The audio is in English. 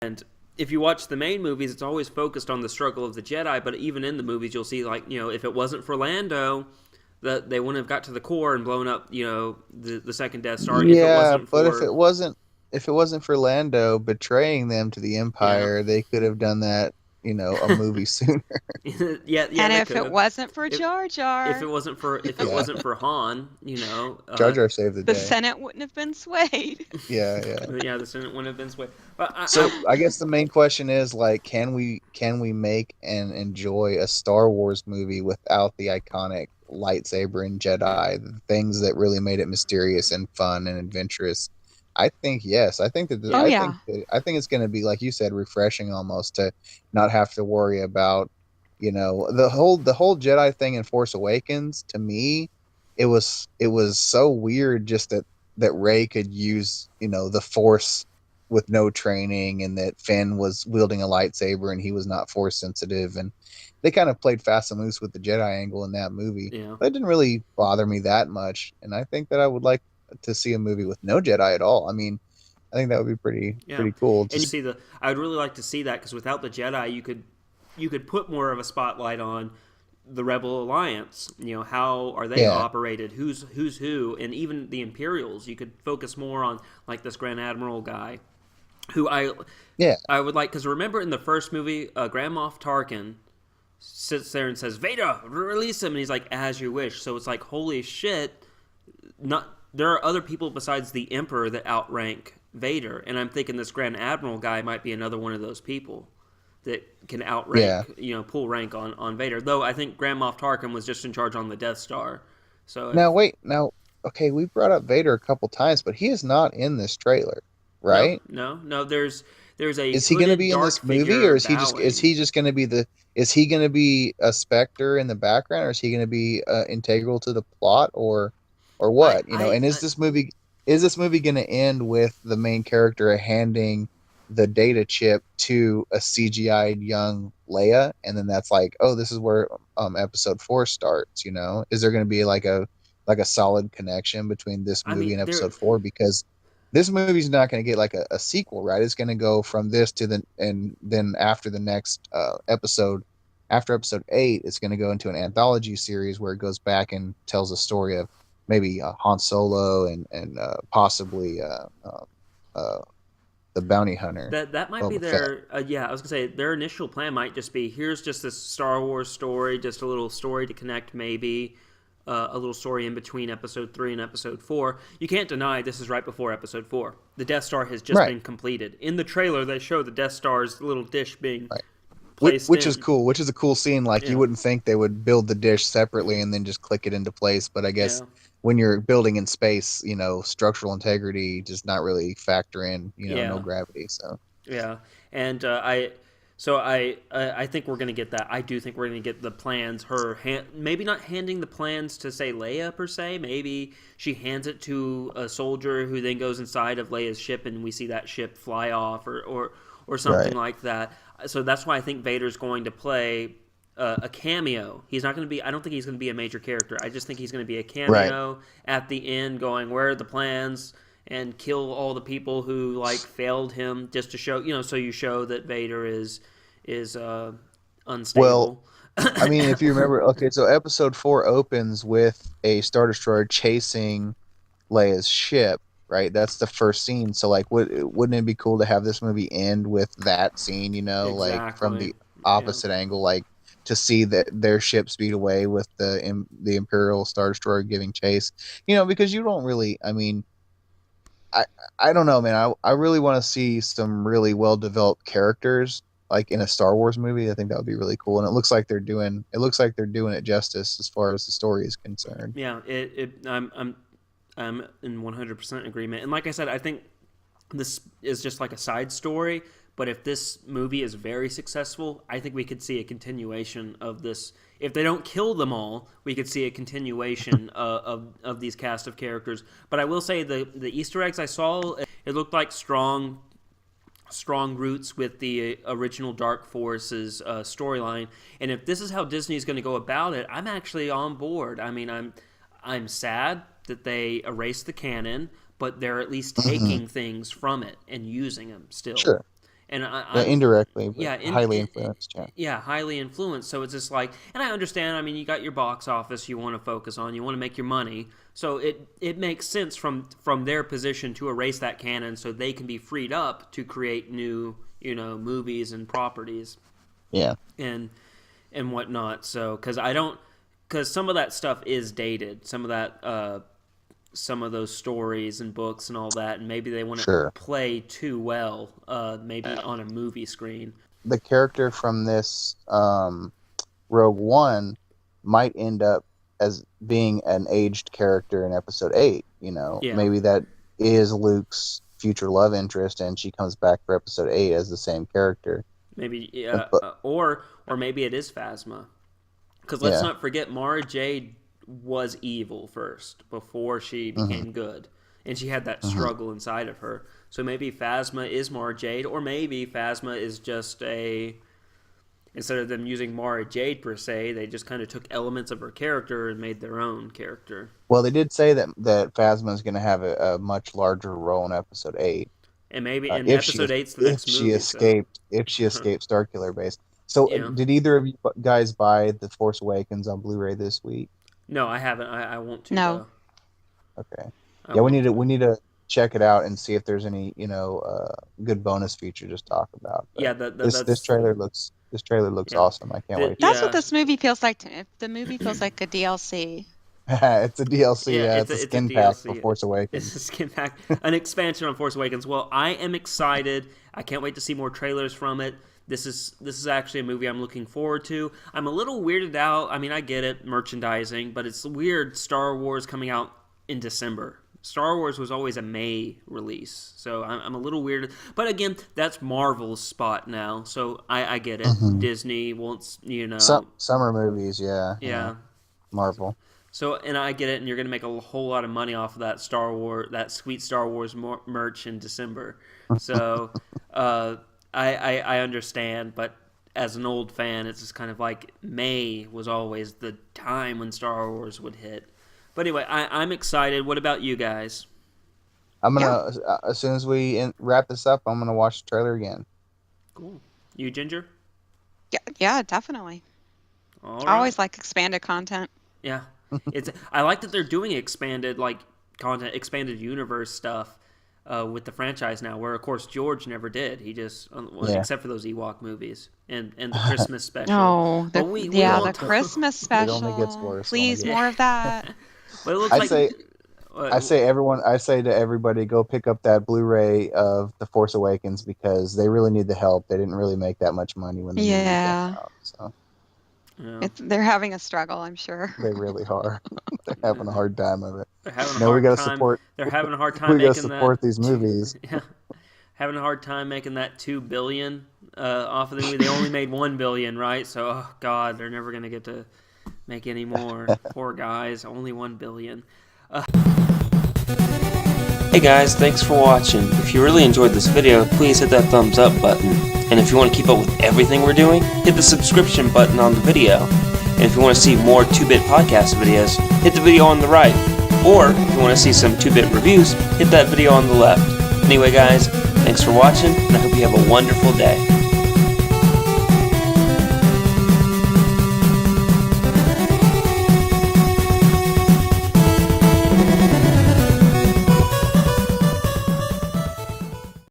And if you watch the main movies, it's always focused on the struggle of the Jedi. But even in the movies, you'll see if it wasn't for Lando, that they wouldn't have got to the core and blown up the second Death Star. If it Yeah, wasn't but for if it wasn't for Lando betraying them to the yeah Empire, they could have done that, a movie sooner. yeah And they if could it have. wasn't for If Jar if it Jar, wasn't for if it Yeah. wasn't for Han, Jar Jar saved the the day. Senate wouldn't have been swayed. Yeah, yeah. yeah, the Senate wouldn't have been swayed. But So I guess the main question is like, can we make and enjoy a Star Wars movie without the iconic lightsaber and Jedi, the things that really made it mysterious and fun and adventurous? I think yes. I think that yeah, I think it's going to be like you said, refreshing almost to not have to worry about, the whole Jedi thing in Force Awakens. To me, it was so weird just that Rey could use, the Force with no training, and that Finn was wielding a lightsaber and he was not force sensitive, and they kind of played fast and loose with the Jedi angle in that movie. yeah. That didn't really bother me that much, and I think that I would like to see a movie with no Jedi at all. I mean, I think that would be pretty Yeah, pretty cool. and Just I would really like to see that because without the Jedi, you could put more of a spotlight on the Rebel Alliance. How are they yeah, operated? Who's who? And even the Imperials. You could focus more on like this Grand Admiral guy, who yeah, I would like because remember in the first movie, Grand Moff Tarkin sits there and says, "Vader, release him," and he's like, "As you wish." So it's like, holy shit! Not there are other people besides the Emperor that outrank Vader, and I'm thinking this Grand Admiral guy might be another one of those people that can yeah. outrank, pull rank on Vader. Though I think Grand Moff Tarkin was just in charge on the Death Star. So if Now wait, now okay, we brought up Vader a couple times, but he is not in this trailer, no, right? no, no, there's a Is he going to hooded be in dark this movie, or figure is bowing. he just going to be is he going to be a specter in the background, or is he going to be integral to the plot, or I what? I, And I is this movie going to end with the main character handing the data chip to a CGI'd young Leia, and then that's like, oh, this is where episode 4 starts? Is there going to be like a solid connection between this I movie mean and there episode 4? Because this movie's not going to get like a sequel, right? It's going to go from this to and then after the next episode, after episode 8, it's going to go into an anthology series where it goes back and tells a story of maybe Han Solo and possibly uh, the bounty hunter that might be Boba Fett. their yeah, I was gonna say their initial plan might just be here's just this Star Wars story, just a little story to connect maybe a little story in between episode 3 and episode 4. You can't deny this is right before episode 4. The Death Star has just Right, been completed. In the trailer they show the Death Star's little dish being right. placed Which is in. cool. Which is a cool scene. Like, you Yeah, wouldn't think they would build the dish separately and then just click it into place, but I guess yeah, when you're building in space, structural integrity does not really factor in, no yeah. gravity. So Yeah, and I think we're gonna get that. I do think we're gonna get the plans. Maybe not handing the plans to say Leia per se. Maybe she hands it to a soldier who then goes inside of Leia's ship, and we see that ship fly off, or something right, like that. So that's why I think Vader's going to play a cameo. He's not going to be. I don't think he's going to be a major character. I just think he's going to be a right. cameo at the end, going, "Where are the plans?" and kill all the people who like failed him, just to show, so you show that Vader is Well, unstable. I mean, if you remember, okay, so episode 4 opens with a Star Destroyer chasing Leia's ship, right? That's the first scene. So, like, wouldn't it be cool to have this movie end with that scene? Like from Exactly. the Yeah. opposite angle, like to see that their ship speed away with the Imperial Star Destroyer giving chase. Because you don't really. I mean, I I don't know, man. I really want to see some really well developed characters like in a Star Wars movie. I think that would be really cool, and it looks like they're doing it justice as far as the story is concerned. Yeah. I'm in 100% agreement. And like I said, I think this is just like a side story. But if this movie is very successful, I think we could see a continuation of this. If they don't kill them all, we could see a continuation of these cast of characters. But I will say the Easter eggs I saw, it looked like strong roots with the original Dark Forces storyline. And if this is how Disney is going to go about it, I'm actually on board. I mean, I'm sad that they erased the canon, but they're at least Hmm. taking things from it and using them still. Sure. And indirectly, but yeah, highly influenced. Yeah. Yeah, highly influenced. So it's just like, and I understand. I mean, you got your box office you want to focus on. You want to make your money. So it makes sense from their position to erase that canon so they can be freed up to create new, movies and properties. Yeah. And whatnot. So because some of that stuff is dated. Some of that. Some of those stories and books and all that, and maybe they want to play too well, maybe on a movie screen. The character from this Rogue One might end up as being an aged character in Episode 8. Maybe that is Luke's future love interest, and she comes back for Episode 8 as the same character. Maybe, or maybe it is Phasma, because let's not forget Mara Jade was evil first before she became good, and she had that struggle inside of her. So maybe Phasma is Mara Jade, or maybe Phasma is just instead of them using Mara Jade per se, they just kind of took elements of her character and made their own character. Well, they did say that Phasma is going to have a much larger role in Episode 8, and maybe in Episode 8's the next movie. If she escaped Starkiller Base. So, did either of you guys buy The Force Awakens on Blu-ray this week? No, I haven't. I want to. No. Okay. Yeah, we need to check it out and see if there's any good bonus feature to talk about. But yeah, this trailer looks awesome. I can't wait. That's what this movie feels like to me. The movie feels like a DLC. It's a DLC. Yeah, it's a skin pack for Force Awakens. It's a skin pack, an expansion on Force Awakens. Well, I am excited. I can't wait to see more trailers from it. This is actually a movie I'm looking forward to. I'm a little weirded out. I mean, I get it, merchandising, but it's weird Star Wars coming out in December. Star Wars was always a May release, so I'm a little weird. But again, that's Marvel's spot now, so I get it. Disney wants, summer movies, yeah. Marvel. So, and I get it, and you're going to make a whole lot of money off of that sweet Star Wars merch in December. So, I understand, but as an old fan, it's just kind of like May was always the time when Star Wars would hit. But anyway, I'm excited. What about you guys? I'm gonna as soon as we wrap this up, I'm gonna watch the trailer again. Cool. You, Ginger? Yeah, definitely. All right. I always like expanded content. Yeah, I like that they're doing expanded content, expanded universe stuff. With the franchise now, where of course George never did. He just, except for those Ewok movies and the Christmas special. Oh, the Christmas special. It only gets worse. Please, more of that. But it looks I say to everybody, go pick up that Blu-ray of The Force Awakens because they really need the help. They didn't really make that much money when the movie came out. So. Yeah. They're having a struggle, I'm sure. They really are. They're having a hard time of it. They're having a hard time. They're having a hard time. We got to support these movies. Yeah, having a hard time making that $2 billion off of the movie. They only made $1 billion, right? So, oh God, they're never gonna get to make any more. Poor guys, only $1 billion. Hey guys, thanks for watching. If you really enjoyed this video, please hit that thumbs up button. And if you want to keep up with everything we're doing, hit the subscription button on the video. And if you want to see more 2-Bit podcast videos, hit the video on the right. Or if you want to see some 2-Bit reviews, hit that video on the left. Anyway guys, thanks for watching, and I hope you have a wonderful day.